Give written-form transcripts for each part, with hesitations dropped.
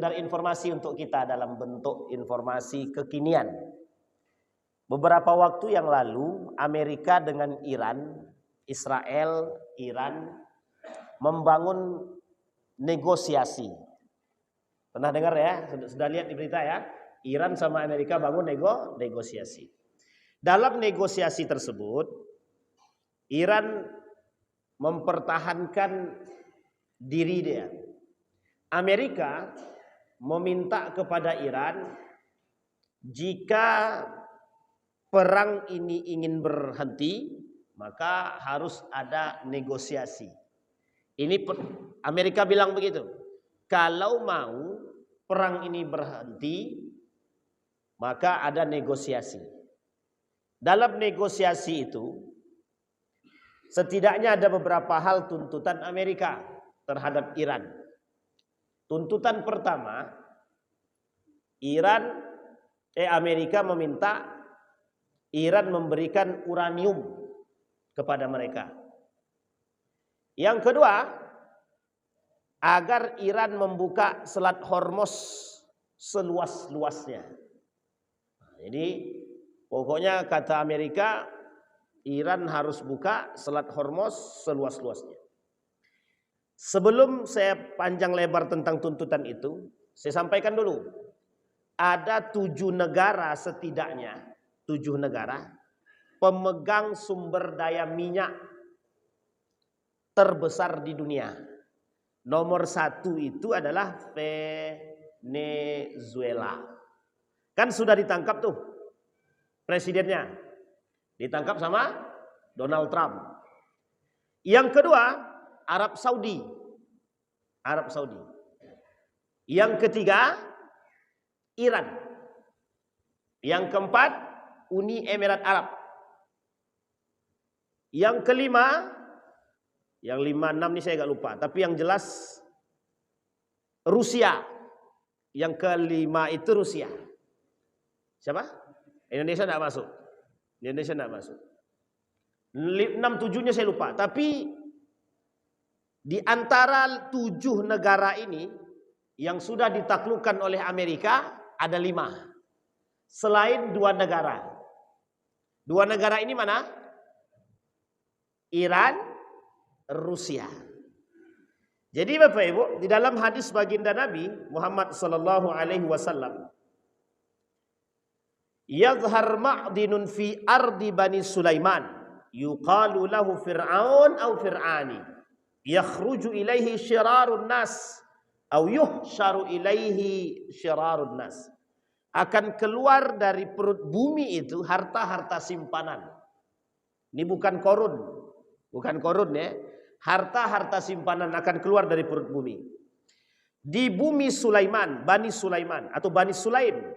sekedar informasi untuk kita dalam bentuk informasi kekinian. Beberapa waktu yang lalu Amerika dengan Iran, Israel, Iran membangun negosiasi. Pernah dengar ya? Sudah lihat di berita ya? Iran sama Amerika bangun negosiasi. Dalam negosiasi tersebut, Iran mempertahankan diri dia. Amerika meminta kepada Iran, jika perang ini ingin berhenti, maka harus ada negosiasi. Ini Amerika bilang begitu. Kalau mau perang ini berhenti, maka ada negosiasi. Dalam negosiasi itu, setidaknya ada beberapa hal tuntutan Amerika terhadap Iran. Tuntutan pertama, Amerika meminta Iran memberikan uranium kepada mereka. Yang kedua, agar Iran membuka Selat Hormuz seluas-luasnya. Jadi pokoknya kata Amerika, Iran harus buka Selat Hormuz seluas-luasnya. Sebelum saya panjang lebar tentang tuntutan itu, saya sampaikan dulu. Ada 7 negara setidaknya, 7 negara pemegang sumber daya minyak terbesar di dunia. Nomor 1 itu adalah Venezuela. Kan sudah ditangkap tuh presidennya. Ditangkap sama Donald Trump. Yang kedua, Arab Saudi. Yang ketiga, Iran. Yang keempat, Uni Emirat Arab. Yang kelima, yang 5, 6 ini saya agak lupa, tapi yang jelas Rusia. Yang kelima itu Rusia. Siapa? Indonesia tidak masuk. 6, 7-nya saya lupa, tapi di antara 7 negara ini yang sudah ditaklukkan oleh Amerika ada 5. Selain 2 negara. 2 negara ini mana? Iran, Rusia. Jadi Bapak Ibu, di dalam hadis baginda Nabi Muhammad sallallahu alaihi wasallam, "Yadhhar ma'dinun fi ardi Bani Sulaiman, yuqalu lahu Fir'aun au Fir'ani. Yakhruju ilaihi syirarun nas au yuhsyaru ilaihi syirarun nas." Akan keluar dari perut bumi itu harta-harta simpanan. Ini bukan korun ya. Harta-harta simpanan akan keluar dari perut bumi. Di bumi Sulaiman, Bani Sulaiman atau Bani Sulaim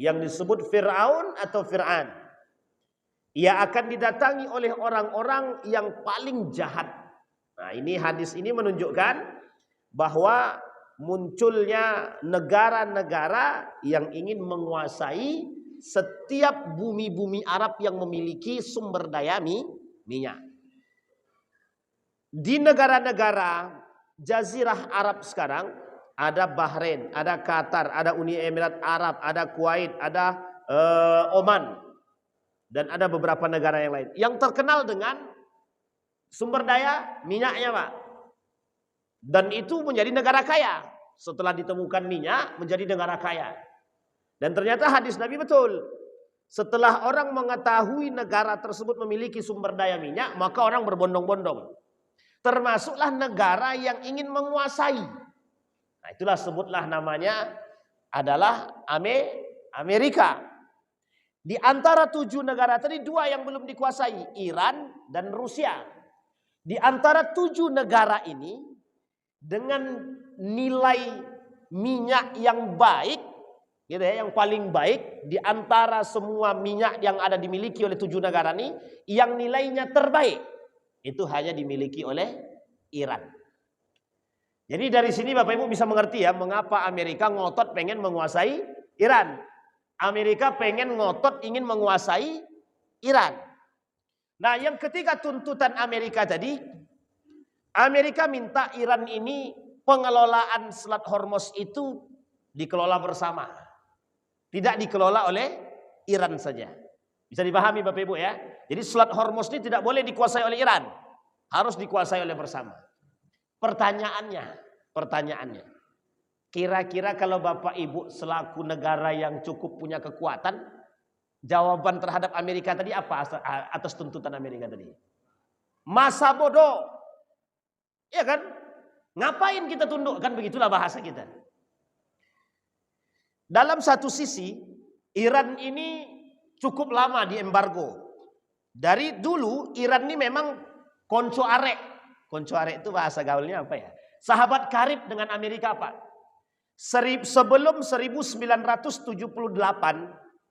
yang disebut Fir'aun atau Fir'an. Ia akan didatangi oleh orang-orang yang paling jahat. Nah, ini hadis ini menunjukkan bahwa munculnya negara-negara yang ingin menguasai setiap bumi-bumi Arab yang memiliki sumber daya minyak. Di negara-negara Jazirah Arab sekarang ada Bahrain, ada Qatar, ada Uni Emirat Arab, ada Kuwait, ada Oman, dan ada beberapa negara yang lain yang terkenal dengan sumber daya minyaknya, Pak. Dan itu menjadi negara kaya. Setelah ditemukan minyak, menjadi negara kaya. Dan ternyata hadis Nabi betul. Setelah orang mengetahui negara tersebut memiliki sumber daya minyak, maka orang berbondong-bondong. Termasuklah negara yang ingin menguasai. Nah, itulah sebutlah namanya adalah Amerika. Di antara 7 negara tadi 2 yang belum dikuasai, Iran dan Rusia. Di antara 7 negara ini dengan nilai minyak yang baik, gitu ya, yang paling baik di antara semua minyak yang ada dimiliki oleh 7 negara ini, yang nilainya terbaik itu hanya dimiliki oleh Iran. Jadi dari sini Bapak Ibu bisa mengerti ya, mengapa Amerika ngotot pengen menguasai Iran. Amerika pengen ngotot ingin menguasai Iran. Nah, yang ketiga tuntutan Amerika tadi, Amerika minta Iran ini pengelolaan Selat Hormuz itu dikelola bersama. Tidak dikelola oleh Iran saja. Bisa dipahami Bapak Ibu ya. Jadi Selat Hormuz ini tidak boleh dikuasai oleh Iran. Harus dikuasai oleh bersama. Pertanyaannya. Kira-kira kalau Bapak Ibu selaku negara yang cukup punya kekuatan, jawaban terhadap Amerika tadi apa atas tuntutan Amerika tadi? Masa bodoh. Ya kan? Ngapain kita tunduk? Kan begitulah bahasa kita. Dalam satu sisi, Iran ini cukup lama di embargo. Dari dulu Iran ini memang konco arek. Konco arek itu bahasa gaulnya apa ya? Sahabat karib dengan Amerika Pak. Sebelum 1978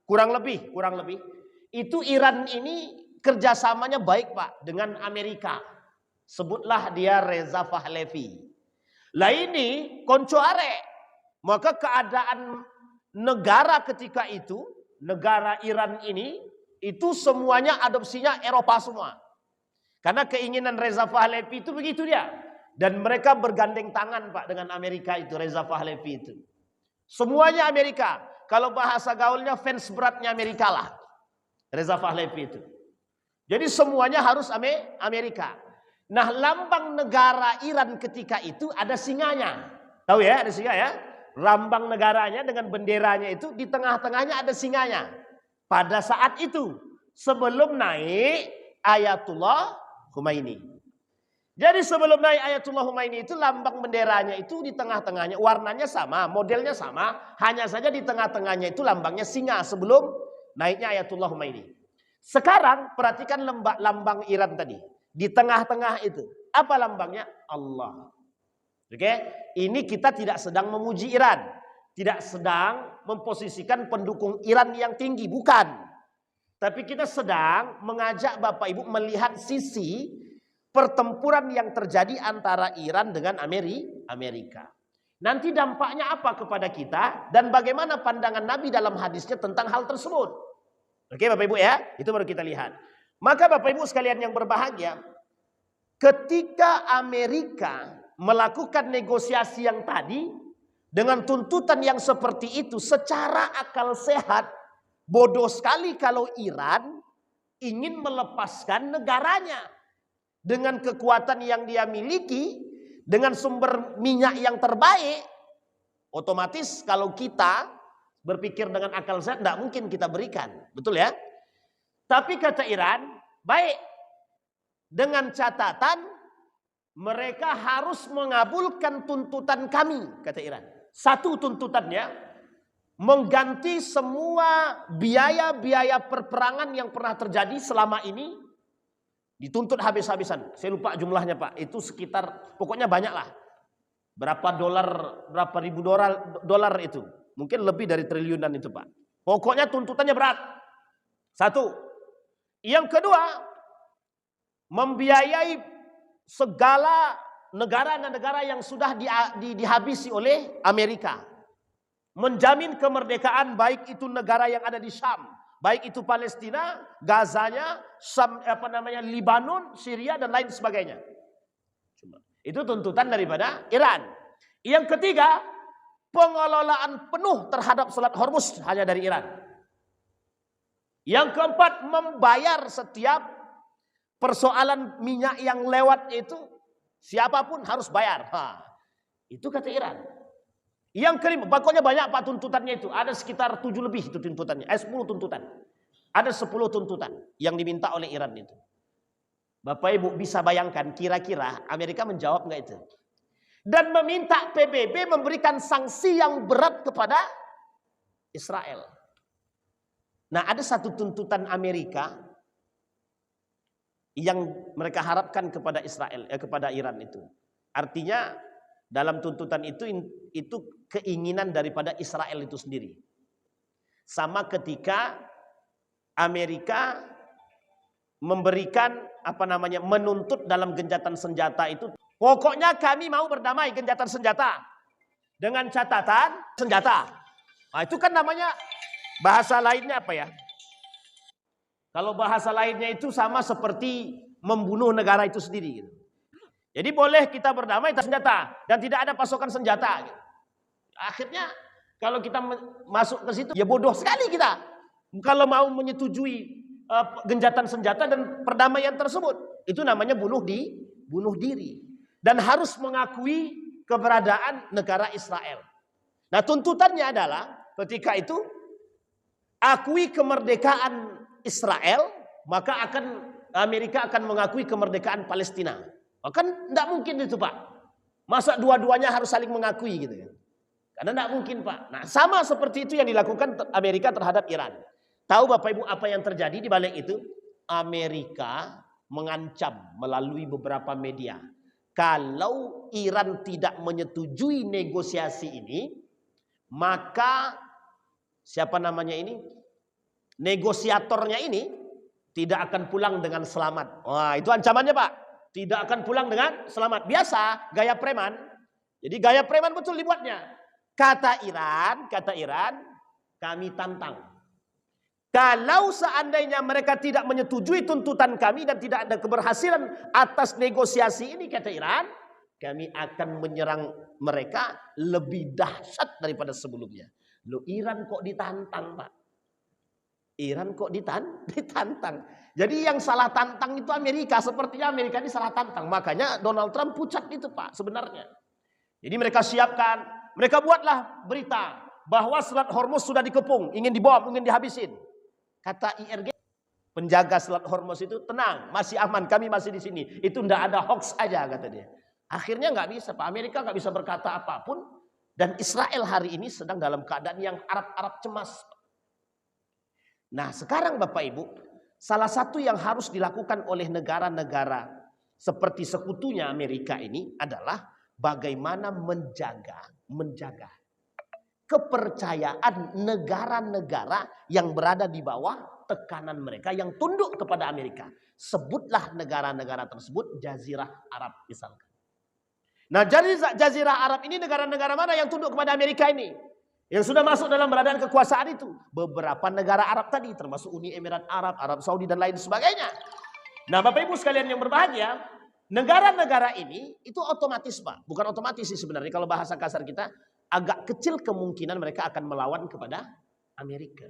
kurang lebih itu Iran ini kerjasamanya baik Pak dengan Amerika. Sebutlah dia Reza Pahlavi. Lah ini konco arek. Maka keadaan negara ketika itu, negara Iran ini, itu semuanya adopsinya Eropa semua. Karena keinginan Reza Pahlavi itu begitu dia. Dan mereka bergandeng tangan Pak dengan Amerika itu, Reza Pahlavi itu. Semuanya Amerika. Kalau bahasa gaulnya fans beratnya Amerika lah. Reza Pahlavi itu. Jadi semuanya harus Amerika. Nah lambang negara Iran ketika itu ada singanya. Tahu ya ada singa ya? Lambang negaranya dengan benderanya itu di tengah-tengahnya ada singanya. Pada saat itu sebelum naik Ayatullah Khomeini. Jadi sebelum naik Ayatullah Khomeini itu lambang benderanya itu di tengah-tengahnya warnanya sama, modelnya sama, hanya saja di tengah-tengahnya itu lambangnya singa sebelum naiknya Ayatullah Khomeini. Sekarang perhatikan lambang Iran tadi. Di tengah-tengah itu apa lambangnya? Allah. Oke, ini kita tidak sedang memuji Iran, tidak sedang memposisikan pendukung Iran yang tinggi, bukan. Tapi kita sedang mengajak Bapak Ibu melihat sisi pertempuran yang terjadi antara Iran dengan Amerika. Nanti dampaknya apa kepada kita dan bagaimana pandangan Nabi dalam hadisnya tentang hal tersebut. Oke Bapak Ibu ya, itu baru kita lihat. Maka Bapak Ibu sekalian yang berbahagia, ketika Amerika melakukan negosiasi yang tadi dengan tuntutan yang seperti itu secara akal sehat, bodoh sekali kalau Iran ingin melepaskan negaranya dengan kekuatan yang dia miliki, dengan sumber minyak yang terbaik. Otomatis kalau kita berpikir dengan akal sehat tidak mungkin kita berikan, betul ya? Tapi kata Iran, baik, dengan catatan mereka harus mengabulkan tuntutan kami, kata Iran. Satu tuntutannya, mengganti semua biaya-biaya perperangan yang pernah terjadi selama ini. Dituntut habis-habisan. Saya lupa jumlahnya Pak. Itu sekitar, pokoknya banyak lah. Berapa ribu dolar itu. Mungkin lebih dari triliunan itu Pak. Pokoknya tuntutannya berat. Satu. Yang kedua, membiayai segala negara-negara yang sudah dihabisi oleh Amerika. Menjamin kemerdekaan baik itu negara yang ada di Syam, baik itu Palestina, Gazanya, Libanon, Syria dan lain sebagainya. Itu tuntutan daripada Iran. Yang ketiga, pengelolaan penuh terhadap Selat Hormuz hanya dari Iran. Yang keempat, membayar setiap persoalan minyak yang lewat itu siapapun harus bayar. Itu kata Iran. Yang kelima, pokoknya banyak Pak tuntutannya itu. Ada sekitar 7 lebih itu tuntutannya. 10 tuntutan. Ada 10 tuntutan yang diminta oleh Iran itu. Bapak Ibu bisa bayangkan kira-kira Amerika menjawab nggak itu? Dan meminta PBB memberikan sanksi yang berat kepada Israel. Nah ada satu tuntutan Amerika yang mereka harapkan kepada Israel, kepada Iran itu. Artinya dalam tuntutan itu keinginan daripada Israel itu sendiri. Sama ketika Amerika memberikan menuntut dalam gencatan senjata itu. Pokoknya kami mau berdamai gencatan senjata dengan catatan senjata. Nah, itu kan namanya bahasa lainnya apa ya? Kalau bahasa lainnya itu sama seperti membunuh negara itu sendiri. Gitu. Jadi boleh kita berdamai tanpa senjata dan tidak ada pasokan senjata. Gitu. Akhirnya Kalau kita masuk ke situ, ya bodoh sekali kita. Kalau mau menyetujui genjatan senjata dan perdamaian tersebut, itu namanya bunuh diri. Dan harus mengakui keberadaan negara Israel. Nah, tuntutannya adalah ketika itu akui kemerdekaan Israel, maka Amerika akan mengakui kemerdekaan Palestina. Kan tidak mungkin itu, Pak. Masa dua-duanya harus saling mengakui gitu kan? Karena tidak mungkin, Pak. Nah, sama seperti itu yang dilakukan Amerika terhadap Iran. Tahu Bapak Ibu apa yang terjadi di balik itu? Amerika mengancam melalui beberapa media, kalau Iran tidak menyetujui negosiasi ini, maka siapa namanya ini? Negosiatornya ini tidak akan pulang dengan selamat. Wah, itu ancamannya, Pak. Tidak akan pulang dengan selamat. Biasa, gaya preman. Jadi gaya preman betul dibuatnya. Kata Iran, kami tantang. Kalau seandainya mereka tidak menyetujui tuntutan kami dan tidak ada keberhasilan atas negosiasi ini, kata Iran, kami akan menyerang mereka lebih dahsyat daripada sebelumnya. Loh, Iran kok ditantang, Pak? Iran kok ditantang. Jadi yang salah tantang itu Amerika. Sepertinya Amerika ini salah tantang. Makanya Donald Trump pucat itu, Pak, sebenarnya. Jadi mereka siapkan, mereka buatlah berita bahwa Selat Hormuz sudah dikepung, ingin dibom, ingin dihabisin. Kata IRG, penjaga Selat Hormuz itu, tenang, masih aman, kami masih di sini. Itu tidak ada hoax aja, kata dia. Akhirnya nggak bisa, Pak. Amerika nggak bisa berkata apapun. Dan Israel hari ini sedang dalam keadaan yang Arab-Arab cemas. Nah, sekarang Bapak Ibu, salah satu yang harus dilakukan oleh negara-negara seperti sekutunya Amerika ini adalah bagaimana menjaga kepercayaan negara-negara yang berada di bawah tekanan mereka, yang tunduk kepada Amerika. Sebutlah negara-negara tersebut Jazirah Arab misalkan. Nah, Jazirah Arab ini negara-negara mana yang tunduk kepada Amerika ini? Yang sudah masuk dalam badan kekuasaan itu. Beberapa negara Arab tadi, termasuk Uni Emirat Arab, Arab Saudi dan lain sebagainya. Nah, Bapak Ibu sekalian yang berbahagia, negara-negara ini itu otomatis, Pak. Bukan otomatis sih sebenarnya, kalau bahasa kasar kita, agak kecil kemungkinan mereka akan melawan kepada Amerika.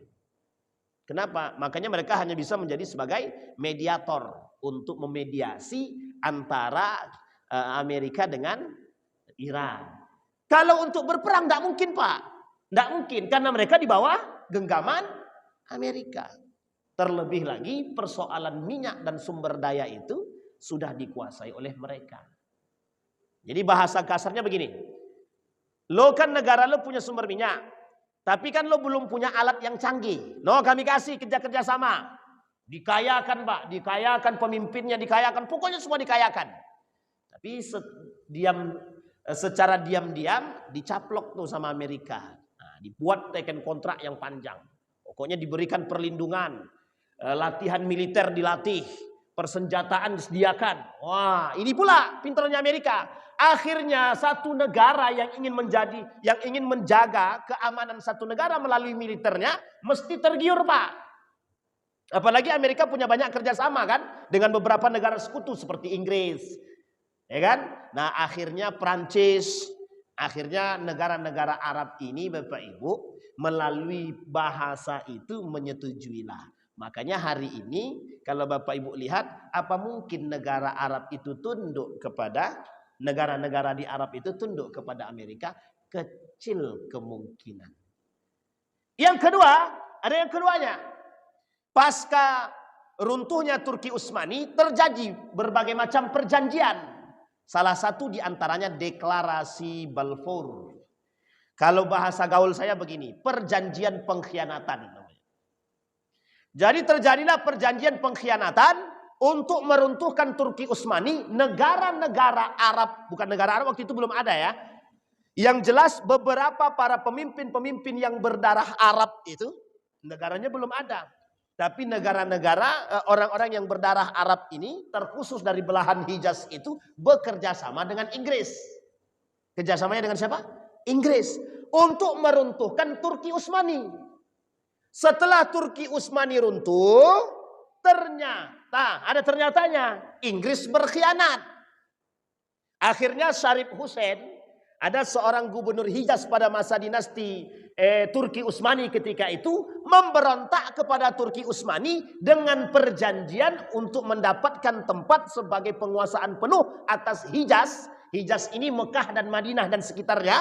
Kenapa? Makanya mereka hanya bisa menjadi sebagai mediator untuk memediasi antara Amerika dengan Iran. Kalau untuk berperang tidak mungkin, Pak. Tidak mungkin, karena mereka di bawah genggaman Amerika. Terlebih lagi persoalan minyak dan sumber daya itu sudah dikuasai oleh mereka. Jadi bahasa kasarnya begini. Lo kan negara lo punya sumber minyak, tapi kan lo belum punya alat yang canggih. No, kami kasih kerja sama. Dikayakan, Pak, dikayakan pemimpinnya, dikayakan, pokoknya semua dikayakan. Tapi secara diam-diam dicaplok tuh sama Amerika. Nah, dibuat teken kontrak yang panjang. Pokoknya diberikan perlindungan, latihan militer dilatih, persenjataan disediakan. Wah, ini pula pinternya Amerika. Akhirnya satu negara yang ingin menjaga keamanan satu negara melalui militernya mesti tergiur, Pak. Apalagi Amerika punya banyak kerjasama kan dengan beberapa negara sekutu seperti Inggris, ya kan? Nah, akhirnya Prancis, akhirnya negara-negara Arab ini, Bapak Ibu, melalui bahasa itu menyetujuilah. Makanya hari ini kalau Bapak Ibu lihat, apa mungkin negara Arab itu tunduk kepada negara-negara di Arab itu tunduk kepada Amerika? Kecil kemungkinan. Yang kedua, ada yang keduanya. Pasca runtuhnya Turki Utsmani terjadi berbagai macam perjanjian. Salah satu di antaranya deklarasi Balfour. Kalau bahasa gaul saya begini, perjanjian pengkhianatan. Jadi terjadilah perjanjian pengkhianatan untuk meruntuhkan Turki Utsmani. Negara-negara Arab, bukan negara Arab waktu itu belum ada ya. Yang jelas beberapa para pemimpin-pemimpin yang berdarah Arab itu negaranya belum ada. Tapi negara-negara, orang-orang yang berdarah Arab ini, terkhusus dari belahan Hijaz itu, bekerja sama dengan Inggris. Kerjasamanya dengan siapa? Inggris. Untuk meruntuhkan Turki Utsmani. Setelah Turki Utsmani runtuh, ternyata, ada ternyatanya, Inggris berkhianat. Akhirnya Sharif Hussein Ada seorang gubernur Hijaz pada masa dinasti Turki Utsmani ketika itu memberontak kepada Turki Utsmani dengan perjanjian untuk mendapatkan tempat sebagai penguasaan penuh atas Hijaz. Hijaz ini Mekah dan Madinah dan sekitarnya.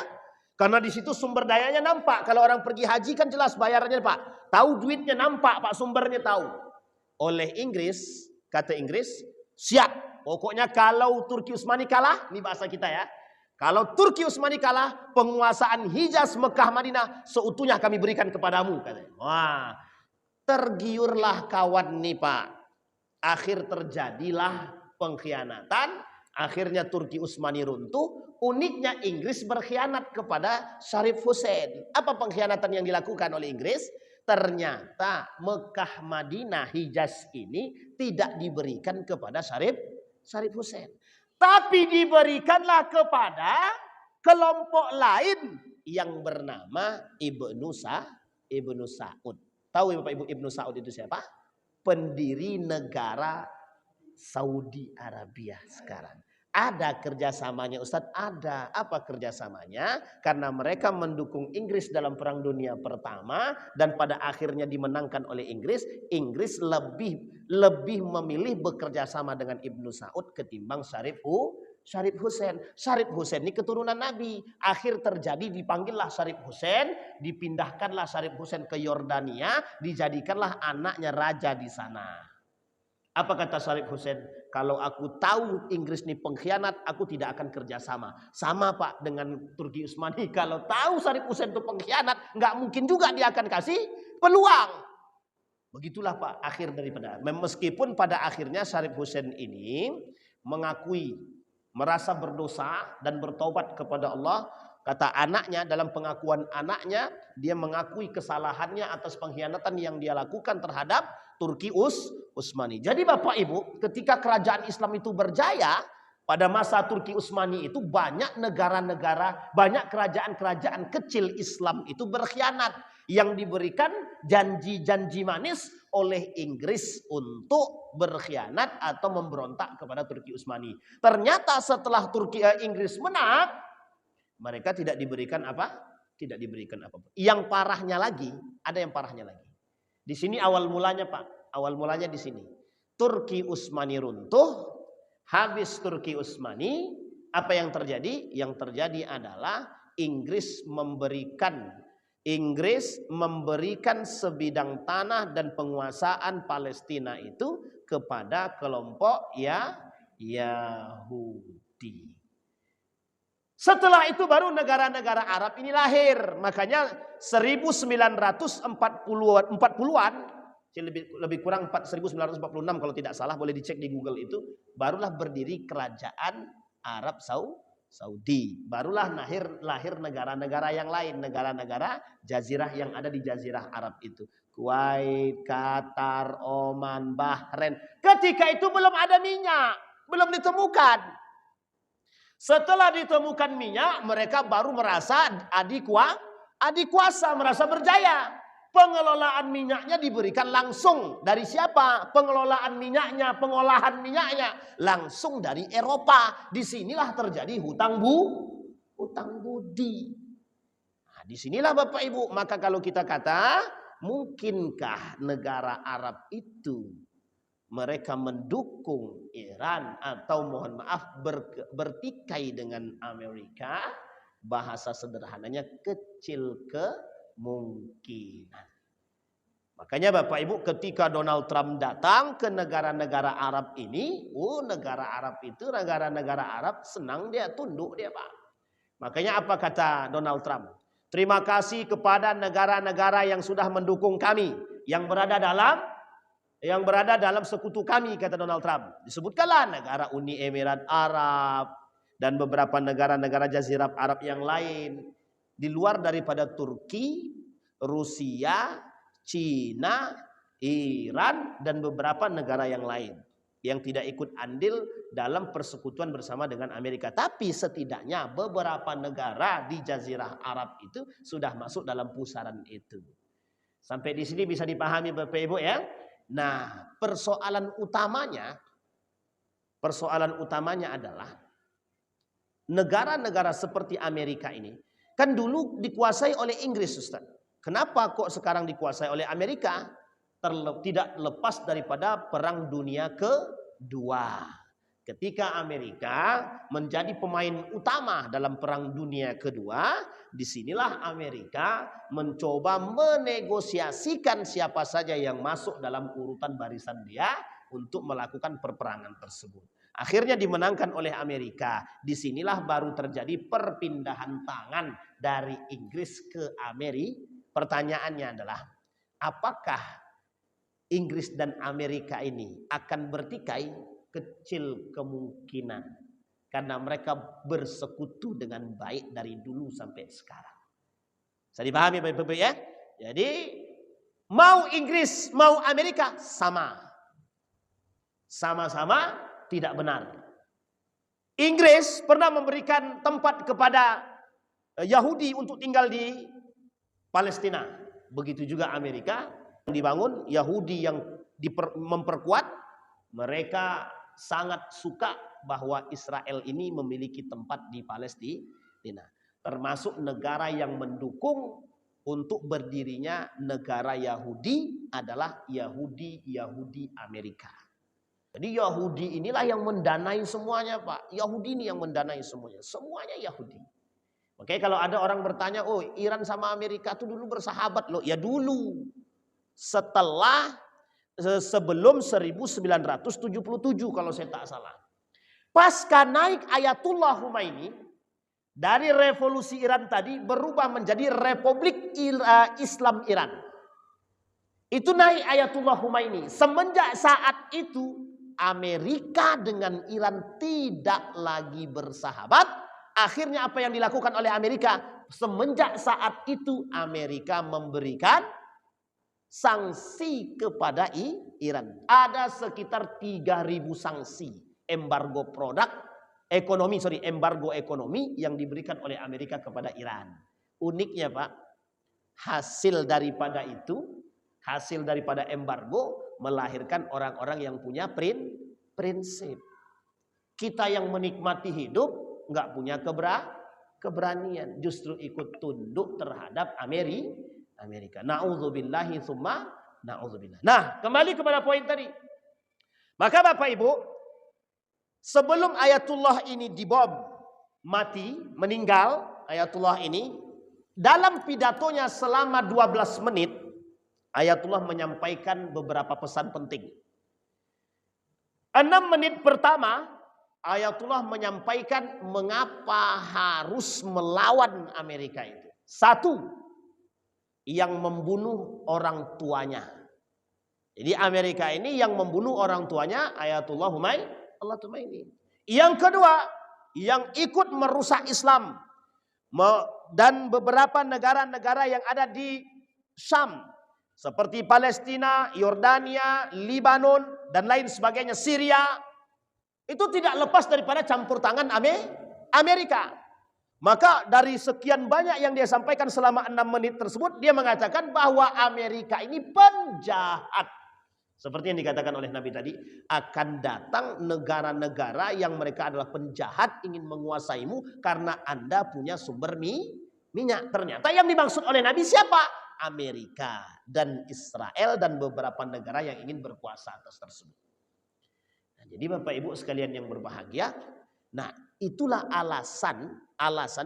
Karena di situ sumber dayanya nampak. Kalau orang pergi haji kan jelas bayarannya Pak. Tahu duitnya nampak Pak, sumbernya tahu. Oleh Inggris, kata Inggris, siap. Pokoknya kalau Turki Utsmani kalah, ini bahasa kita ya. Kalau Turki Utsmani kalah, penguasaan Hijaz, Mekah, Madinah seutuhnya kami berikan kepadamu. Katanya. Wah, tergiurlah kawan nih Pak. Akhir terjadilah pengkhianatan. Akhirnya Turki Utsmani runtuh. Uniknya Inggris berkhianat kepada Syarif Hussein. Apa pengkhianatan yang dilakukan oleh Inggris? Ternyata Mekah, Madinah, Hijaz ini tidak diberikan kepada Syarif Hussein. Tapi diberikanlah kepada kelompok lain yang bernama Ibnu Saud. Tahu Bapak Ibu Ibnu Saud itu siapa? Pendiri negara Saudi Arabia sekarang. Ada kerjasamanya Ustadz? Ada. Apa kerjasamanya? Karena mereka mendukung Inggris dalam Perang Dunia Pertama. Dan pada akhirnya dimenangkan oleh Inggris. Inggris lebih memilih bekerja sama dengan Ibnu Saud ketimbang Syarif Hussein. Syarif Hussein ini keturunan Nabi. Akhir terjadi dipanggillah Syarif Hussein. Dipindahkanlah Syarif Hussein ke Yordania. Dijadikanlah anaknya raja di sana. Apa kata Syarif Hussein? Kalau aku tahu Inggris ini pengkhianat, aku tidak akan kerjasama. Sama Pak dengan Turki Utsmani. Kalau tahu Syarif Hussein itu pengkhianat, nggak mungkin juga dia akan kasih peluang. Begitulah Pak akhir daripada. Meskipun pada akhirnya Syarif Hussein ini mengakui, merasa berdosa dan bertobat kepada Allah. Kata anaknya, dalam pengakuan anaknya, dia mengakui kesalahannya atas pengkhianatan yang dia lakukan terhadap Turki Utsmani. Jadi Bapak Ibu, ketika kerajaan Islam itu berjaya, pada masa Turki Utsmani itu banyak negara-negara, banyak kerajaan-kerajaan kecil Islam itu berkhianat. Yang diberikan janji-janji manis oleh Inggris untuk berkhianat atau memberontak kepada Turki Utsmani. Ternyata setelah Inggris menang, mereka tidak diberikan apa? Tidak diberikan apa-apa. Yang parahnya lagi, ada yang parahnya lagi. Di sini awal mulanya Pak, awal mulanya di sini. Turki Utsmani runtuh, habis Turki Utsmani, apa yang terjadi? Yang terjadi adalah Inggris memberikan sebidang tanah dan penguasaan Palestina itu kepada kelompok Yahudi. Setelah itu baru negara-negara Arab ini lahir. Makanya 1940-an, lebih kurang 1946 kalau tidak salah, boleh dicek di Google itu, barulah berdiri kerajaan Arab Saudi. Barulah lahir negara-negara yang lain, negara-negara jazirah yang ada di jazirah Arab itu. Kuwait, Qatar, Oman, Bahrain. Ketika itu belum ada minyak, belum ditemukan. Setelah ditemukan minyak, mereka baru merasa adikuasa, merasa berjaya. Pengelolaan minyaknya diberikan langsung dari siapa? Pengelolaan minyaknya, pengolahan minyaknya langsung dari Eropa. Disinilah terjadi hutang budi. Nah, disinilah Bapak Ibu. Maka kalau kita kata, mungkinkah negara Arab itu mereka mendukung Iran atau mohon maaf bertikai dengan Amerika? Bahasa sederhananya kecil kemungkinan. Makanya Bapak Ibu ketika Donald Trump datang ke negara-negara Arab ini, negara Arab itu, negara-negara Arab senang dia, tunduk dia Pak. Makanya apa kata Donald Trump? Terima kasih kepada negara-negara yang sudah mendukung kami, yang berada dalam sekutu kami, kata Donald Trump. Disebutkanlah negara Uni Emirat Arab dan beberapa negara-negara jazirah Arab yang lain. Di luar daripada Turki, Rusia, Cina, Iran, dan beberapa negara yang lain. Yang tidak ikut andil dalam persekutuan bersama dengan Amerika. Tapi setidaknya beberapa negara di jazirah Arab itu sudah masuk dalam pusaran itu. Sampai di sini bisa dipahami Bapak Ibu ya. Nah, persoalan utamanya adalah negara-negara seperti Amerika ini kan dulu dikuasai oleh Inggris, Ustaz. Kenapa kok sekarang dikuasai oleh Amerika? Tidak lepas daripada Perang Dunia Kedua. Ketika Amerika menjadi pemain utama dalam Perang Dunia Kedua, disinilah Amerika mencoba menegosiasikan siapa saja yang masuk dalam urutan barisan dia untuk melakukan perperangan tersebut. Akhirnya dimenangkan oleh Amerika. Disinilah baru terjadi perpindahan tangan dari Inggris ke Amerika. Pertanyaannya adalah, apakah Inggris dan Amerika ini akan bertikai? Kecil kemungkinan. Karena mereka bersekutu dengan baik dari dulu sampai sekarang. Bisa dipahami Bapak-Ibu ya? Jadi mau Inggris, mau Amerika sama. Sama-sama tidak benar. Inggris pernah memberikan tempat kepada Yahudi untuk tinggal di Palestina. Begitu juga Amerika dibangun, Yahudi yang memperkuat, mereka sangat suka bahwa Israel ini memiliki tempat di Palestina. Termasuk negara yang mendukung untuk berdirinya negara Yahudi adalah Yahudi Amerika. Jadi Yahudi inilah yang mendanai semuanya, Pak. Yahudi ini yang mendanai semuanya. Semuanya Yahudi. Oke, kalau ada orang bertanya, oh Iran sama Amerika itu dulu bersahabat loh. Ya dulu. Sebelum 1977 kalau saya tak salah. Pasca naik Ayatullah Khomeini dari revolusi Iran tadi berubah menjadi Republik Islam Iran. Itu naik Ayatullah Khomeini. Semenjak saat itu Amerika dengan Iran tidak lagi bersahabat. Akhirnya apa yang dilakukan oleh Amerika? Semenjak saat itu Amerika memberikan sanksi kepada Iran. Ada sekitar 3.000 sanksi embargo ekonomi yang diberikan oleh Amerika kepada Iran. Uniknya Pak, hasil daripada embargo melahirkan orang-orang yang punya prinsip. Kita yang menikmati hidup nggak punya keberanian, justru ikut tunduk terhadap Amerika. Na'udzubillahi tsumma na'udzubillah. Nah, kembali kepada poin tadi. Maka Bapak Ibu, sebelum Ayatullah ini dibom, mati, meninggal, Ayatullah ini, dalam pidatonya selama 12 menit, Ayatullah menyampaikan beberapa pesan penting. 6 menit pertama, Ayatullah menyampaikan mengapa harus melawan Amerika itu. 1, yang membunuh orang tuanya. Jadi Amerika ini yang membunuh orang tuanya Ayatullah Khomeini. Yang kedua, yang ikut merusak Islam dan beberapa negara-negara yang ada di Syam seperti Palestina, Yordania, Libanon dan lain sebagainya, Syria, itu tidak lepas daripada campur tangan Amerika. Maka dari sekian banyak yang dia sampaikan selama 6 menit tersebut, dia mengatakan bahwa Amerika ini penjahat. Seperti yang dikatakan oleh Nabi tadi, akan datang negara-negara yang mereka adalah penjahat, ingin menguasaimu karena Anda punya sumber minyak. Ternyata yang dimaksud oleh Nabi siapa? Amerika dan Israel dan beberapa negara yang ingin berkuasa atas tersebut. Nah, jadi Bapak Ibu sekalian yang berbahagia, nah itulah alasan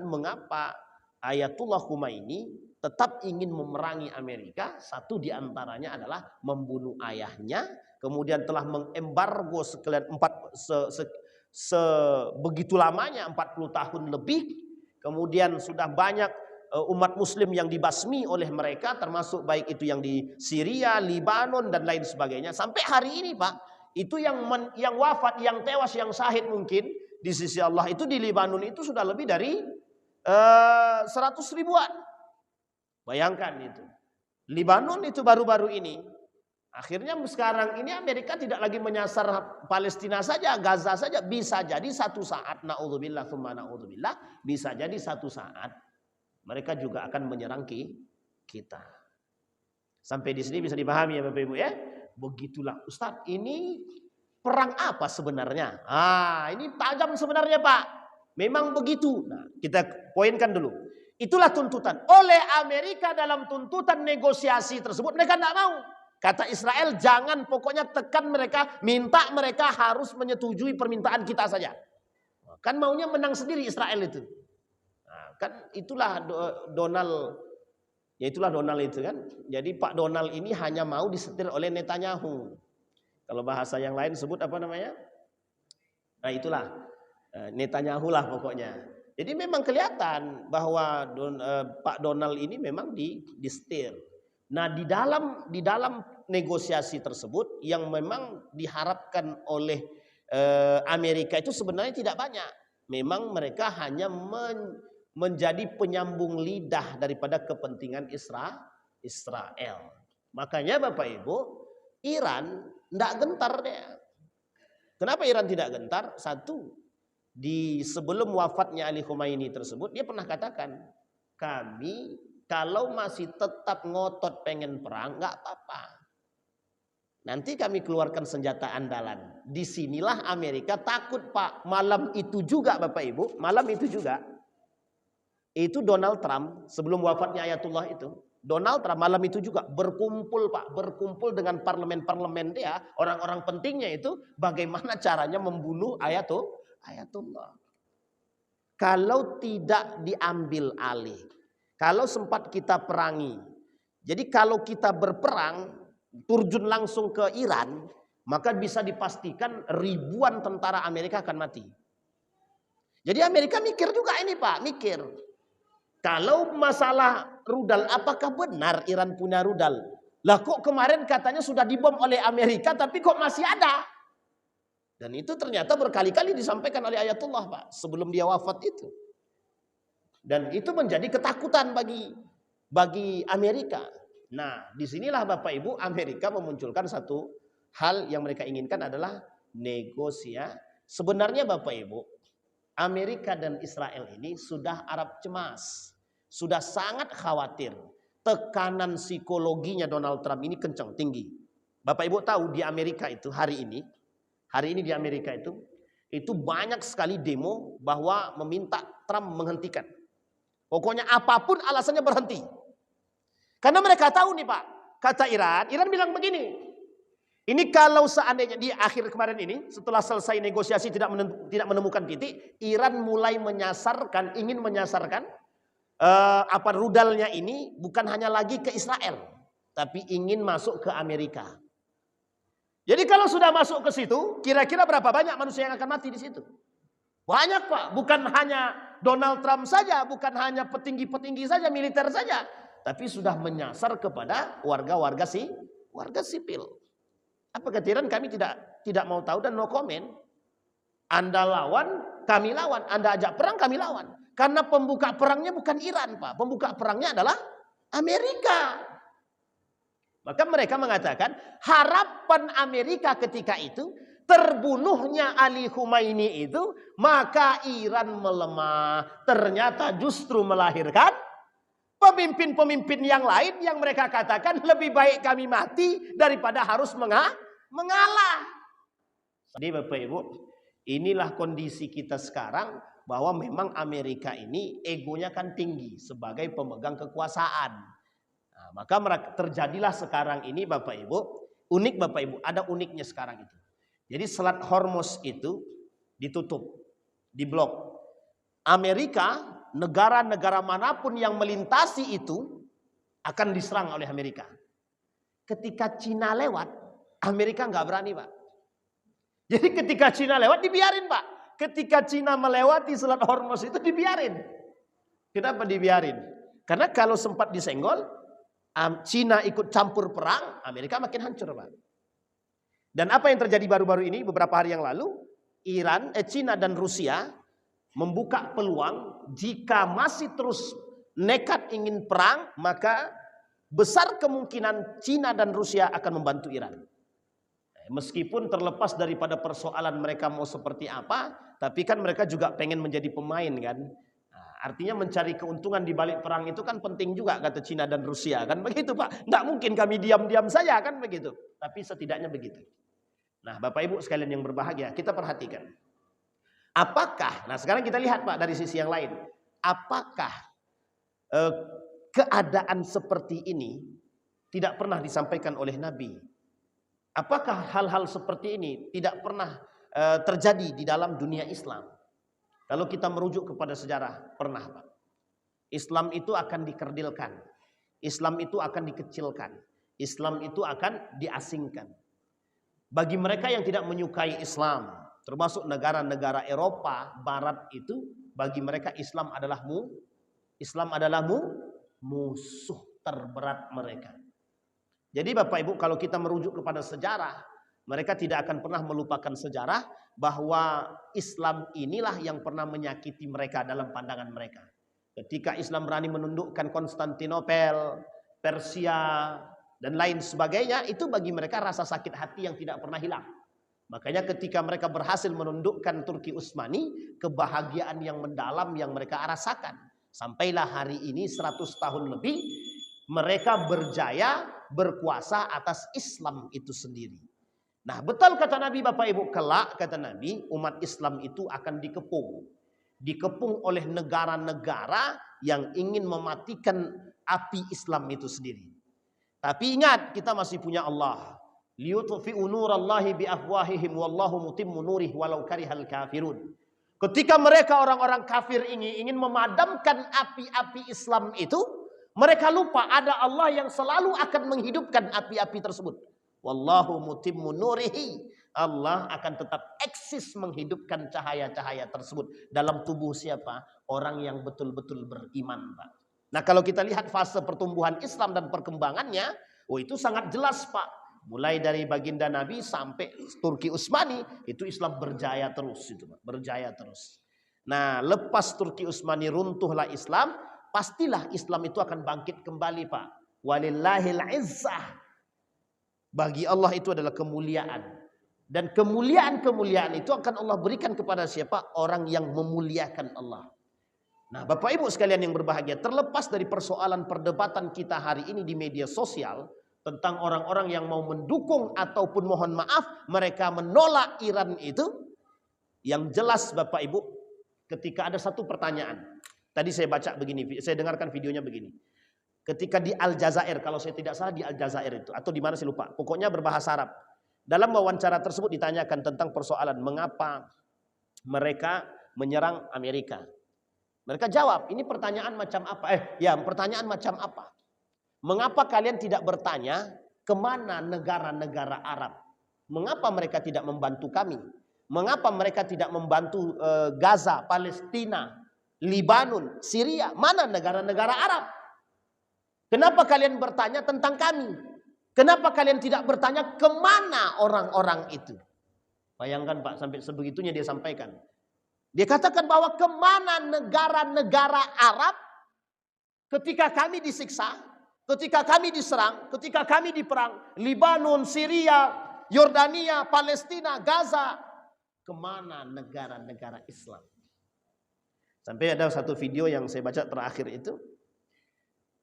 mengapa Ayatullah Khomeini tetap ingin memerangi Amerika. Satu diantaranya adalah membunuh ayahnya, kemudian telah mengembargo sebegitu lamanya 40 tahun lebih, kemudian sudah banyak umat muslim yang dibasmi oleh mereka, termasuk baik itu yang di Syria, Libanon dan lain sebagainya. Sampai hari ini Pak, itu yang wafat, yang tewas, yang syahid mungkin di sisi Allah itu di Libanon itu sudah lebih dari 100 ribuan. Bayangkan itu. Libanon itu baru-baru ini. Akhirnya sekarang ini Amerika tidak lagi menyasar Palestina saja, Gaza saja. Bisa jadi satu saat, na'udzubillah tsumma na'udzubillah, bisa jadi satu saat mereka juga akan menyerang kita. Sampai di sini bisa dipahami ya Bapak Ibu ya. Begitulah Ustadz, ini perang apa sebenarnya? Ini tajam sebenarnya Pak. Memang begitu. Nah, kita poinkan dulu. Itulah tuntutan. Oleh Amerika dalam tuntutan negosiasi tersebut, mereka tidak mau. Kata Israel, jangan, pokoknya tekan mereka, minta mereka harus menyetujui permintaan kita saja. Kan maunya menang sendiri Israel itu. Nah, kan itulah Donald, ya itulah Donald itu kan. Jadi Pak Donald ini hanya mau disetir oleh Netanyahu. Kalau bahasa yang lain sebut apa namanya? Nah itulah Netanyahu lah pokoknya. Jadi memang kelihatan bahwa Pak Donald ini memang disetir. Nah di dalam negosiasi tersebut yang memang diharapkan oleh Amerika itu sebenarnya tidak banyak. Memang mereka hanya menjadi penyambung lidah daripada kepentingan Israel. Makanya Bapak Ibu, Iran tidak gentar dia. Kenapa Iran tidak gentar? Satu, di sebelum wafatnya Ali Khomeini tersebut, dia pernah katakan, kami kalau masih tetap ngotot pengen perang, nggak apa-apa. Nanti kami keluarkan senjata andalan. Disinilah Amerika takut Pak. Malam itu juga Bapak Ibu, malam itu juga, itu Donald Trump sebelum wafatnya Ayatullah itu, Donald Trump malam itu juga berkumpul Pak, berkumpul dengan parlemen-parlemen dia, orang-orang pentingnya itu, bagaimana caranya membunuh Ayatullah. Kalau tidak diambil alih, kalau sempat kita perangi, jadi kalau kita berperang, turjun langsung ke Iran, maka bisa dipastikan ribuan tentara Amerika akan mati. Jadi Amerika mikir juga ini Pak, mikir. Kalau masalah rudal, apakah benar Iran punya rudal? Lah kok kemarin katanya sudah dibom oleh Amerika, tapi kok masih ada? Dan itu ternyata berkali-kali disampaikan oleh Ayatullah Pak, sebelum dia wafat itu. Dan itu menjadi ketakutan bagi Amerika. Nah, disinilah Bapak Ibu, Amerika memunculkan satu hal yang mereka inginkan adalah negosiasi. Sebenarnya Bapak Ibu, Amerika dan Israel ini sudah Arab cemas, sudah sangat khawatir. Tekanan psikologinya Donald Trump ini kencang, tinggi. Bapak Ibu tahu di Amerika itu hari ini di Amerika itu banyak sekali demo bahwa meminta Trump menghentikan. Pokoknya apapun alasannya berhenti. Karena mereka tahu nih Pak, kata Iran bilang begini. Ini kalau seandainya di akhir kemarin ini, setelah selesai negosiasi tidak menemukan titik, Iran mulai ingin menyasarkan rudalnya ini bukan hanya lagi ke Israel, tapi ingin masuk ke Amerika. Jadi kalau sudah masuk ke situ, kira-kira berapa banyak manusia yang akan mati di situ? Banyak Pak, bukan hanya Donald Trump saja, bukan hanya petinggi-petinggi saja, militer saja, tapi sudah menyasar kepada warga sipil. Apa kata Iran? Kami tidak mau tahu dan no comment. Anda lawan, kami lawan. Anda ajak perang, kami lawan. Karena pembuka perangnya bukan Iran, Pak. Pembuka perangnya adalah Amerika. Maka mereka mengatakan harapan Amerika ketika itu, terbunuhnya Ali Khomeini itu, maka Iran melemah. Ternyata justru melahirkan pemimpin-pemimpin yang lain yang mereka katakan lebih baik kami mati daripada harus mengalah. Jadi Bapak Ibu, inilah kondisi kita sekarang, bahwa memang Amerika ini egonya kan tinggi sebagai pemegang kekuasaan. Nah, maka terjadilah sekarang ini Bapak Ibu, unik Bapak Ibu, ada uniknya sekarang itu. Jadi Selat Hormuz itu ditutup, diblok. Amerika, negara-negara manapun yang melintasi itu akan diserang oleh Amerika. Ketika Cina lewat, Amerika nggak berani Pak. Jadi ketika Cina lewat dibiarin Pak. Ketika Cina melewati Selat Hormuz itu dibiarin. Kenapa dibiarin? Karena kalau sempat disenggol, Cina ikut campur perang, Amerika makin hancur Pak. Dan apa yang terjadi baru-baru ini beberapa hari yang lalu, Cina dan Rusia membuka peluang jika masih terus nekat ingin perang, maka besar kemungkinan Cina dan Rusia akan membantu Iran. Meskipun terlepas daripada persoalan mereka mau seperti apa, tapi kan mereka juga pengen menjadi pemain kan. Nah, artinya mencari keuntungan di balik perang itu kan penting juga kata Cina dan Rusia kan begitu Pak. Nggak mungkin kami diam-diam saja kan begitu. Tapi setidaknya begitu. Nah Bapak Ibu sekalian yang berbahagia, kita perhatikan. Apakah, nah sekarang kita lihat Pak dari sisi yang lain. Apakah keadaan seperti ini tidak pernah disampaikan oleh Nabi? Apakah hal-hal seperti ini tidak pernah terjadi di dalam dunia Islam? Kalau kita merujuk kepada sejarah, pernah Pak. Islam itu akan dikerdilkan. Islam itu akan dikecilkan. Islam itu akan diasingkan. Bagi mereka yang tidak menyukai Islam, termasuk negara-negara Eropa Barat itu, bagi mereka Islam adalah musuh terberat mereka. Jadi Bapak Ibu, kalau kita merujuk kepada sejarah, mereka tidak akan pernah melupakan sejarah bahwa Islam inilah yang pernah menyakiti mereka dalam pandangan mereka. Ketika Islam berani menundukkan Konstantinopel, Persia, dan lain sebagainya, itu bagi mereka rasa sakit hati yang tidak pernah hilang. Makanya ketika mereka berhasil menundukkan Turki Utsmani, kebahagiaan yang mendalam yang mereka rasakan. Sampailah hari ini 100 tahun lebih, mereka berjaya berkuasa atas Islam itu sendiri. Nah, betul kata Nabi Bapak Ibu, kelak kata Nabi, umat Islam itu akan dikepung oleh negara-negara yang ingin mematikan api Islam itu sendiri. Tapi ingat, kita masih punya Allah. Liyutfi'u nurallahi biafwahihim wallahu mutimmu nurih walau karihal kafirun. Ketika mereka orang-orang kafir ini ingin memadamkan api-api Islam itu, mereka lupa ada Allah yang selalu akan menghidupkan api-api tersebut. Wallahu mutimmu nurihi. Allah akan tetap eksis menghidupkan cahaya-cahaya tersebut dalam tubuh siapa? Orang yang betul-betul beriman, Pak. Nah, kalau kita lihat fase pertumbuhan Islam dan perkembangannya, itu sangat jelas, Pak. Mulai dari baginda Nabi sampai Turki Utsmani, itu Islam berjaya terus, itu Pak, berjaya terus. Nah, lepas Turki Utsmani runtuhlah Islam, pastilah Islam itu akan bangkit kembali, Pak. Walillahil izzah. Bagi Allah itu adalah kemuliaan. Dan kemuliaan-kemuliaan itu akan Allah berikan kepada siapa? Orang yang memuliakan Allah. Nah, Bapak Ibu sekalian yang berbahagia, terlepas dari persoalan perdebatan kita hari ini di media sosial tentang orang-orang yang mau mendukung ataupun mohon maaf mereka menolak Iran itu, yang jelas Bapak Ibu, ketika ada satu pertanyaan. Tadi saya baca begini, saya dengarkan videonya begini. Ketika di Aljazair, kalau saya tidak salah di Aljazair itu, atau di mana saya lupa, pokoknya berbahasa Arab. Dalam wawancara tersebut ditanyakan tentang persoalan mengapa mereka menyerang Amerika. Mereka jawab, ini pertanyaan macam apa? Pertanyaan macam apa? Mengapa kalian tidak bertanya kemana negara-negara Arab? Mengapa mereka tidak membantu kami? Mengapa mereka tidak membantu Gaza, Palestina, Libanon, Syria? Mana negara-negara Arab? Kenapa kalian bertanya tentang kami? Kenapa kalian tidak bertanya kemana orang-orang itu? Bayangkan Pak, sampai sebegitunya dia sampaikan. Dia katakan bahwa kemana negara-negara Arab ketika kami disiksa, ketika kami diserang, ketika kami diperang, Libanon, Syria, Yordania, Palestina, Gaza, kemana negara-negara Islam? Sampai ada satu video yang saya baca terakhir itu,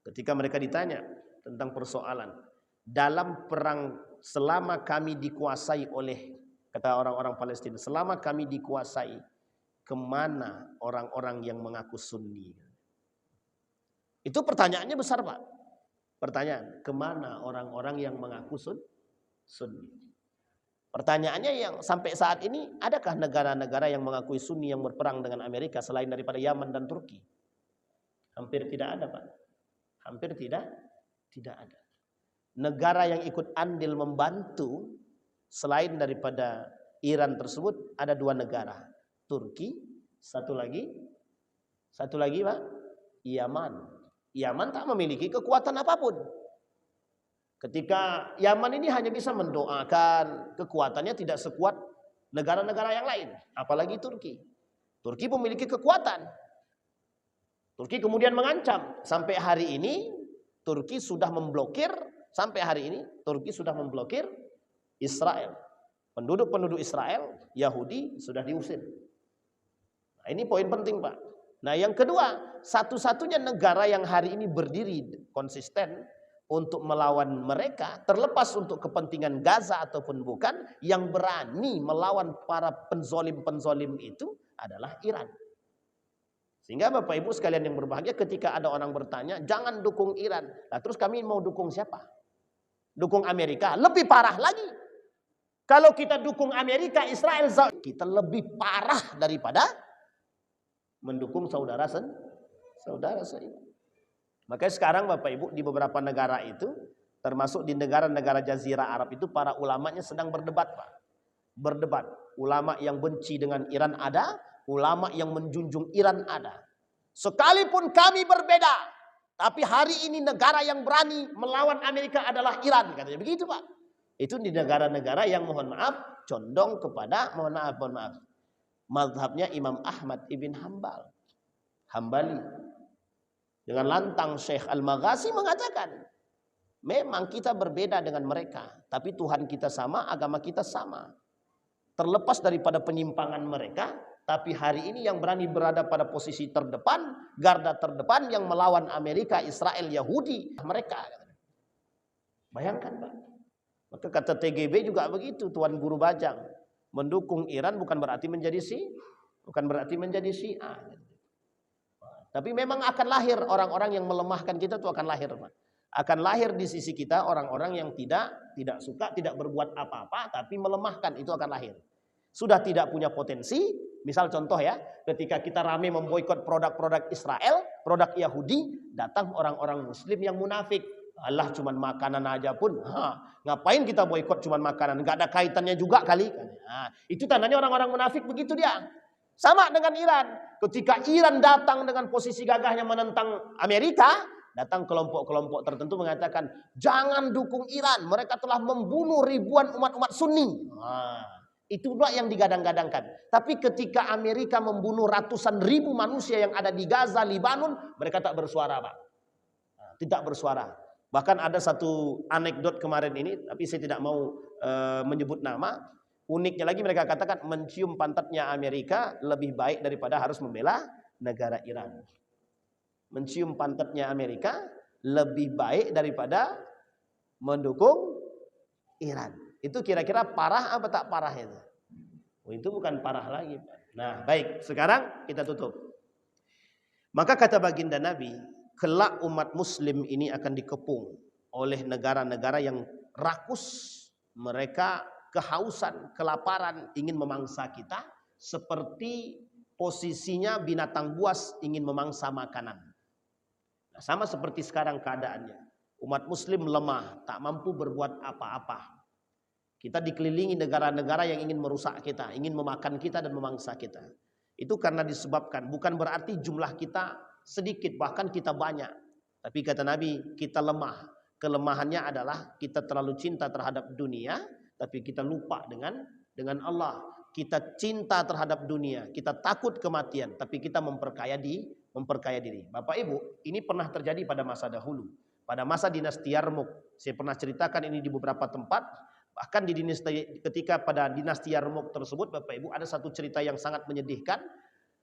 ketika mereka ditanya tentang persoalan, dalam perang selama kami dikuasai oleh, kata orang-orang Palestina, selama kami dikuasai, kemana orang-orang yang mengaku Sunni? Itu pertanyaannya besar Pak. Pertanyaan, kemana orang-orang yang mengaku Sunni? Pertanyaannya yang sampai saat ini, adakah negara-negara yang mengakui Sunni yang berperang dengan Amerika selain daripada Yaman dan Turki? Hampir tidak ada Pak. Hampir tidak ada. Negara yang ikut andil membantu selain daripada Iran tersebut ada 2 negara. Turki, satu lagi Pak, Yaman. Yaman tak memiliki kekuatan apapun. Ketika Yaman ini hanya bisa mendoakan, kekuatannya tidak sekuat negara-negara yang lain, apalagi Turki. Turki memiliki kekuatan. Turki kemudian mengancam. Sampai hari ini Turki sudah memblokir Israel. Penduduk-penduduk Israel, Yahudi sudah diusir. Nah, ini poin penting Pak. Nah yang kedua, satu-satunya negara yang hari ini berdiri konsisten untuk melawan mereka, terlepas untuk kepentingan Gaza ataupun bukan, yang berani melawan para penzolim-penzolim itu adalah Iran. Sehingga Bapak Ibu sekalian yang berbahagia, ketika ada orang bertanya, jangan dukung Iran. Nah, terus kami mau dukung siapa? Dukung Amerika? Lebih parah lagi. Kalau kita dukung Amerika, Israel, kita lebih parah daripada mendukung saudara seiman. Makanya sekarang Bapak Ibu di beberapa negara itu, termasuk di negara-negara Jazirah Arab itu, para ulamanya sedang berdebat, Pak. Berdebat. Ulama yang benci dengan Iran ada, ulama yang menjunjung Iran ada. Sekalipun kami berbeda, tapi hari ini negara yang berani melawan Amerika adalah Iran, katanya begitu, Pak. Itu di negara-negara yang mohon maaf condong kepada mohon maaf mazhabnya Imam Ahmad ibn Hambali. Dengan lantang Syekh Al-Maghazi mengatakan, memang kita berbeda dengan mereka, tapi Tuhan kita sama, agama kita sama. Terlepas daripada penyimpangan mereka, tapi hari ini yang berani berada pada posisi terdepan, garda terdepan yang melawan Amerika, Israel, Yahudi, mereka. Bayangkan, Pak. Maka kata TGB juga begitu, Tuan Guru Bajang. Mendukung Iran bukan berarti menjadi Syiah. Tapi memang akan lahir orang-orang yang melemahkan kita, itu akan lahir, Pak. Akan lahir di sisi kita orang-orang yang tidak suka, tidak berbuat apa-apa, tapi melemahkan, itu akan lahir. Sudah tidak punya potensi, misal contoh ya, ketika kita rame memboikot produk-produk Israel, produk Yahudi, datang orang-orang Muslim yang munafik. Allah cuman makanan aja pun, ngapain kita boikot cuman makanan, nggak ada kaitannya juga kali. Itu tandanya orang-orang munafik begitu dia. Sama dengan Iran, ketika Iran datang dengan posisi gagahnya menentang Amerika, datang kelompok-kelompok tertentu mengatakan, jangan dukung Iran, mereka telah membunuh ribuan umat-umat Sunni. Itulah yang digadang-gadangkan. Tapi ketika Amerika membunuh ratusan ribu manusia yang ada di Gaza, Libanon, mereka tak bersuara, Pak. Tidak bersuara. Bahkan ada satu anekdot kemarin ini, tapi saya tidak mau menyebut nama. Uniknya lagi mereka katakan mencium pantatnya Amerika lebih baik daripada harus membela negara Iran. Mencium pantatnya Amerika lebih baik daripada mendukung Iran. Itu kira-kira parah apa tak parah itu? Itu bukan parah lagi. Nah, baik, sekarang kita tutup. Maka kata baginda Nabi, kelak umat muslim ini akan dikepung oleh negara-negara yang rakus. Mereka kehausan, kelaparan, ingin memangsa kita, seperti posisinya binatang buas ingin memangsa makanan. Nah, sama seperti sekarang keadaannya. Umat muslim lemah, tak mampu berbuat apa-apa. Kita dikelilingi negara-negara yang ingin merusak kita, ingin memakan kita dan memangsa kita. Itu karena disebabkan, bukan berarti jumlah kita sedikit, bahkan kita banyak. Tapi kata Nabi, kita lemah. Kelemahannya adalah kita terlalu cinta terhadap dunia, tapi kita lupa dengan Allah. Kita cinta terhadap dunia, kita takut kematian, tapi kita memperkaya diri. Bapak Ibu, ini pernah terjadi pada masa dahulu. Pada masa dinasti Yarmuk, saya pernah ceritakan ini di beberapa tempat. Bahkan ketika pada dinasti Yarmuk tersebut, Bapak Ibu, ada satu cerita yang sangat menyedihkan.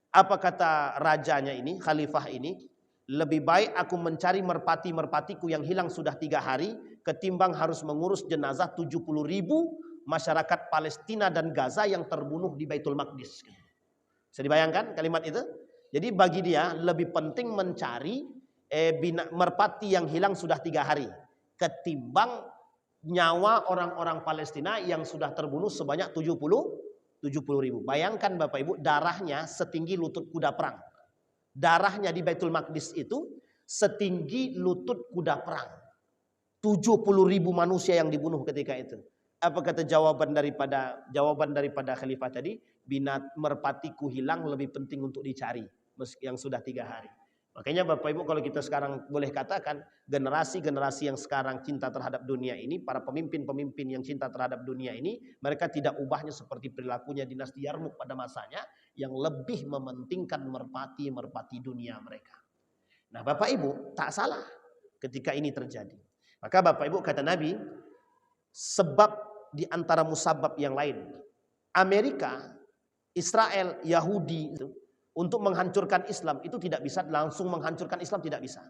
Apa kata rajanya ini, khalifah ini? Lebih baik aku mencari merpati-merpatiku yang hilang sudah 3 hari, ketimbang harus mengurus jenazah 70.000 masyarakat Palestina dan Gaza yang terbunuh di Baitul Maqdis. Bisa dibayangkan kalimat itu? Jadi bagi dia lebih penting mencari merpati yang hilang sudah 3 hari, ketimbang nyawa orang-orang Palestina yang sudah terbunuh sebanyak 70.000. Bayangkan Bapak Ibu, darahnya setinggi lutut kuda perang. Darahnya di Baitul Maqdis itu setinggi lutut kuda perang. 70.000 manusia yang dibunuh ketika itu. Apa kata jawaban daripada khalifah tadi? Merpatiku hilang lebih penting untuk dicari, meski yang sudah 3 hari. Makanya Bapak Ibu, kalau kita sekarang boleh katakan generasi-generasi yang sekarang cinta terhadap dunia ini, para pemimpin-pemimpin yang cinta terhadap dunia ini, mereka tidak ubahnya seperti perilakunya dinasti Yarmuk pada masanya, yang lebih mementingkan merpati-merpati dunia mereka. Nah Bapak Ibu, tak salah ketika ini terjadi. Maka Bapak Ibu, kata Nabi, sebab di antara musabab yang lain, Amerika, Israel, Yahudi itu, untuk menghancurkan Islam itu tidak bisa langsung menghancurkan Islam, tidak bisa.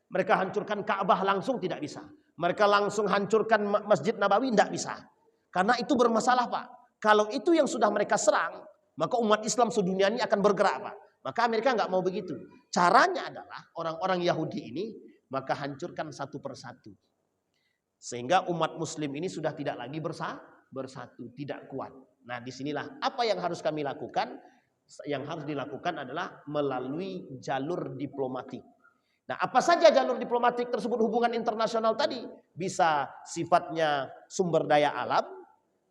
Mereka hancurkan Ka'bah langsung, tidak bisa. Mereka langsung hancurkan Masjid Nabawi, tidak bisa. Karena itu bermasalah, Pak. Kalau itu yang sudah mereka serang, maka umat Islam sedunia ini akan bergerak, Pak. Maka Amerika nggak mau begitu. Caranya adalah orang-orang Yahudi ini maka hancurkan satu persatu. Sehingga umat Muslim ini sudah tidak lagi bersatu, tidak kuat. Nah, disinilah apa yang harus kami lakukan. Yang harus dilakukan adalah melalui jalur diplomatik. Nah, apa saja jalur diplomatik tersebut? Hubungan internasional tadi bisa sifatnya sumber daya alam,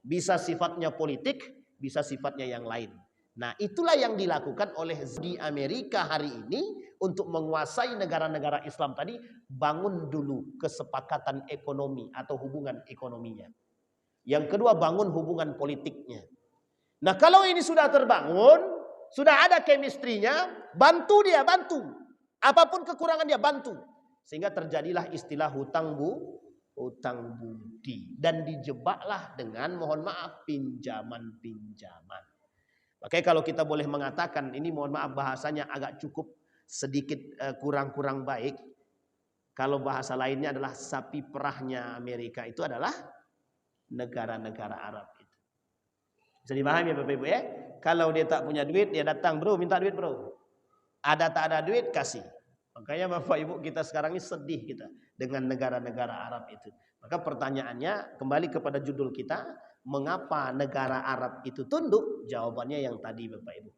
bisa sifatnya politik, bisa sifatnya yang lain. Nah, itulah yang dilakukan oleh di Amerika hari ini untuk menguasai negara-negara Islam tadi. Bangun dulu kesepakatan ekonomi atau hubungan ekonominya. Yang kedua, bangun hubungan politiknya. Nah, kalau ini sudah terbangun, sudah ada chemistry-nya, bantu dia, bantu. Apapun kekurangan dia, bantu. Sehingga terjadilah istilah hutang budi. Dan dijebaklah dengan, mohon maaf, pinjaman-pinjaman. Makanya kalau kita boleh mengatakan, ini mohon maaf bahasanya agak cukup sedikit kurang-kurang baik. Kalau bahasa lainnya adalah sapi perahnya Amerika itu adalah negara-negara Arab. Bisa dipahami ya Bapak Ibu ya? Kalau dia tak punya duit, dia datang, bro, minta duit bro. Ada tak ada duit, kasih. Makanya Bapak Ibu kita sekarang ini sedih kita dengan negara-negara Arab itu. Maka pertanyaannya kembali kepada judul kita, mengapa negara Arab itu tunduk? Jawabannya yang tadi Bapak Ibu.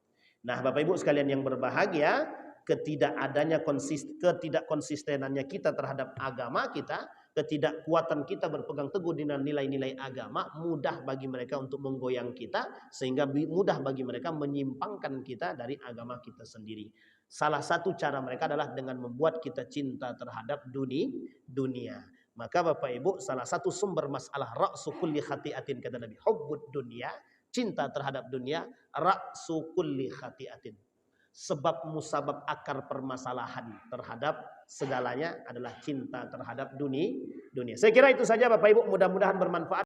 Nah Bapak Ibu sekalian yang berbahagia, ketidakkonsistenannya kita terhadap agama kita, ketidakkuatan kita berpegang teguh dengan nilai-nilai agama, mudah bagi mereka untuk menggoyang kita, sehingga mudah bagi mereka menyimpangkan kita dari agama kita sendiri. Salah satu cara mereka adalah dengan membuat kita cinta terhadap dunia. Maka Bapak Ibu, salah satu sumber masalah ra'su kulli khati'atin, kata Nabi, hubbud dunia, cinta terhadap dunia, ra'su kulli khati'atin. Sebab musabab akar permasalahan terhadap segalanya adalah cinta terhadap dunia. Saya kira itu saja Bapak Ibu, mudah-mudahan bermanfaat.